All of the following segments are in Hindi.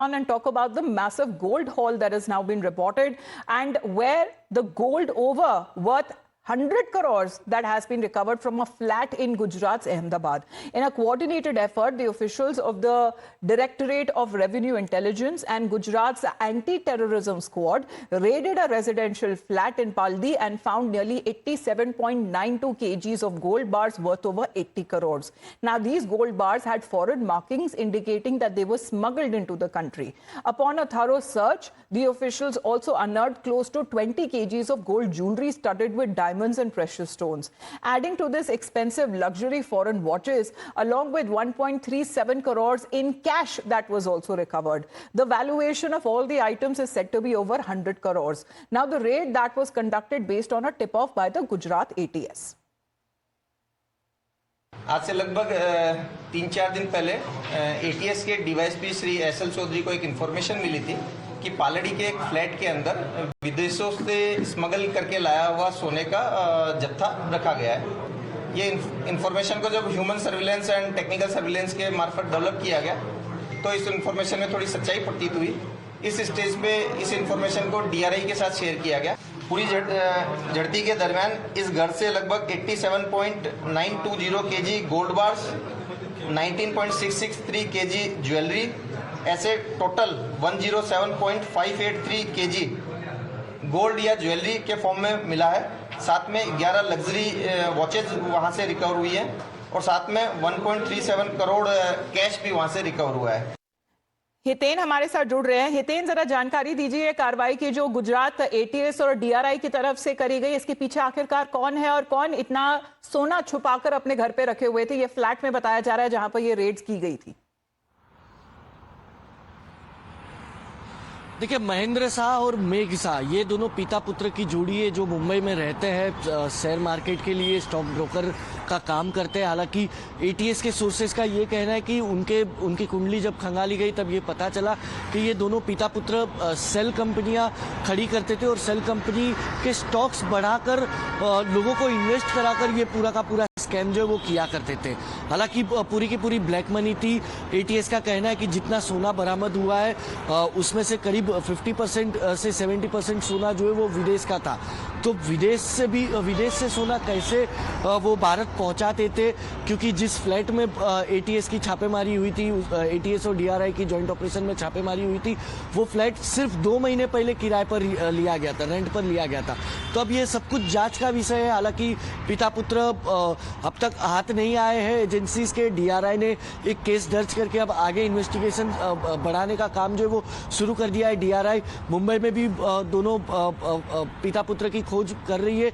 on and talk about the massive gold haul that has now been reported and where the gold over worth 100 crores that has been recovered from a flat in Gujarat's Ahmedabad. In a coordinated effort, the officials of the Directorate of Revenue Intelligence and Gujarat's Anti-Terrorism Squad raided a residential flat in Paldi and found nearly 87.92 kgs of gold bars worth over 80 crores. Now, these gold bars had foreign markings indicating that they were smuggled into the country. Upon a thorough search, the officials also unearthed close to 20 kgs of gold jewelry studded with diamonds and precious stones. Adding to this, expensive luxury foreign watches along with 1.37 crores in cash that was also recovered. The valuation of all the items is said to be over 100 crores. Now, the raid that was conducted based on a tip-off by the Gujarat ATS. आज से लगभग 3-4 दिन पहले एटीएस के डीवाईएसपी श्री एसएल चौधरी को एक इन्फॉर्मेशन मिली थी कि पालड़ी के एक फ्लैट के अंदर विदेशों से स्मगल करके लाया हुआ सोने का जत्था रखा गया है। ये इन्फॉर्मेशन को जब human surveillance and technical surveillance के मार्फत डेवलप किया गया तो इस इन्फॉर्मेशन में थोड़ी सच्चाई प्रतीत हुई। इस स्टेज पे इस इन्फॉर्मेशन को डीआरआई के साथ शेयर किया गया। पूरी झड़ती के दरमियान इस घर से लगभग 87.920 KG gold bars, 19.663 KG jewellery, ऐसे टोटल 107.583 केजी गोल्ड या ज्वेलरी के फॉर्म में मिला है। साथ में 11 लग्जरी वॉचेज वहां से रिकवर हुई है और साथ में 1.37 करोड़ कैश भी वहां से रिकवर हुआ है। हितेन हमारे साथ जुड़ रहे हैं। हितेन, जरा जानकारी दीजिए कार्रवाई की जो गुजरात एटीएस और डीआरआई की तरफ से करी गई, इसके पीछे आखिरकार कौन है और कौन इतना सोना छुपाकर अपने घर पे रखे हुए थे? ये फ्लैट में बताया जा रहा है जहां पर ये रेड्स की गई थी। देखिए, महेंद्र शाह और मेघ शाह ये दोनों पिता पुत्र की जोड़ी है जो मुंबई में रहते हैं, शेयर मार्केट के लिए स्टॉक ब्रोकर का काम करते हैं। हालांकि एटीएस के सोर्सेज का ये कहना है कि उनकी कुंडली जब खंगाली गई तब ये पता चला कि ये दोनों पिता पुत्र सेल कंपनियां खड़ी करते थे और सेल कंपनी के स्टॉक्स बढ़ाकर लोगों को इन्वेस्ट कराकर ये पूरा का पूरा स्कैम जो है वो किया करते थे। हालांकि पूरी की पूरी ब्लैक मनी थी। एटीएस का कहना है कि जितना सोना बरामद हुआ है उसमें से करीब 50% से 70% सोना जो है वो विदेश का था। तो विदेश से सोना कैसे वो भारत पहुंचाते थे, क्योंकि जिस फ्लैट में एटीएस की छापेमारी हुई थी, एटीएस और डीआरआई की जॉइंट ऑपरेशन में छापेमारी हुई थी, वो फ्लैट सिर्फ 2 महीने पहले किराए पर लिया गया था, रेंट पर लिया गया था। तो अब ये सब कुछ जांच का विषय है। हालांकि पिता पुत्र अब तक हाथ नहीं आए हैं एजेंसीज के। डीआरआई ने एक केस दर्ज करके अब आगे इन्वेस्टिगेशन बढ़ाने का काम जो है वो शुरू कर दिया है। डीआरआई मुंबई में भी दोनों पिता पुत्र की खोज कर रही है।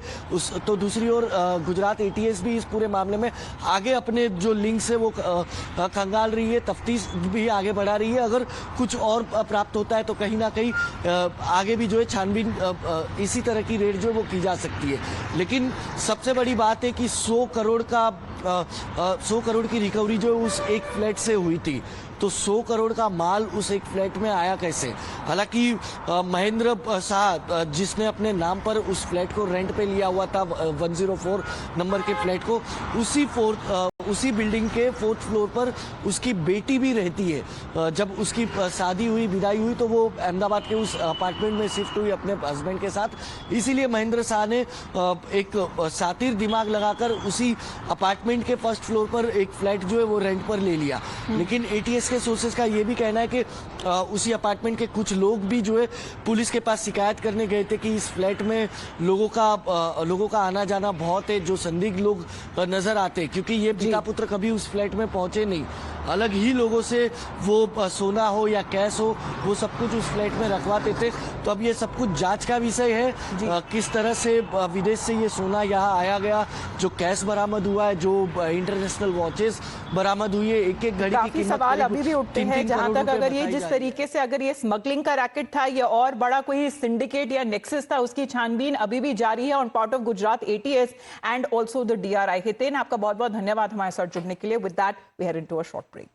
तो दूसरी ओर गुजरात एटीएस भी इस पूरे मामले में आगे अपने जो लिंक्स है वो खंगाल रही है, तफ्तीश भी आगे बढ़ा रही है। अगर कुछ और प्राप्त होता है तो कहीं ना कहीं आगे भी जो है छानबीन इसी तरह की रेड जो है वो की जा सकती है। लेकिन सबसे बड़ी बात है कि 100 करोड़ की रिकवरी जो उस एक फ्लैट से हुई थी। तो 100 करोड़ का माल उस एक फ्लैट में आया कैसे? हालांकि महेंद्र शाह जिसने अपने नाम पर उस फ्लैट को रेंट पे लिया हुआ था, 104 नंबर के फ्लैट को, उसी बिल्डिंग के 4th फ्लोर पर उसकी बेटी भी रहती है। जब उसकी शादी हुई, विदाई हुई, तो वो अहमदाबाद के उस अपार्टमेंट में शिफ्ट हुई अपने हस्बैंड के साथ। इसीलिए महेंद्र शाह ने एक शातिर दिमाग लगाकर उसी अपार्टमेंट के 1st फ्लोर पर एक फ्लैट जो है वो रेंट पर ले लिया। लेकिन एटीएस के सोर्सेज का ये भी कहना है कि उसी अपार्टमेंट के कुछ लोग भी जो है पुलिस के पास शिकायत करने गए थे कि इस फ्लैट में लोगों का आना जाना बहुत है, जो संदिग्ध लोग नजर आते, क्योंकि ये पिता पुत्र कभी उस फ्लैट में पहुंचे नहीं। अलग ही लोगों से वो सोना हो या कैश हो, वो सब कुछ उस फ्लैट में रखवाते थे। तो अब ये सब कुछ जांच का विषय है, किस तरह से विदेश से ये सोना यहाँ आया गया, जो कैश बरामद हुआ है, जो इंटरनेशनल वॉचेस बरामद हुई है, एक घड़ी की कीमत सवाल अभी भी उठते हैं जहां तक अगर ये जिस तरीके से अगर ये स्मगलिंग का रैकेट था, ये और बड़ा कोई सिंडिकेट या नेक्सस था, उसकी छानबीन अभी भी जारी है on part of Gujarat ATS and also the DRI. Hiten, आपका बहुत बहुत धन्यवाद हमारे साथ जुड़ने के लिए। With that we head into a short break.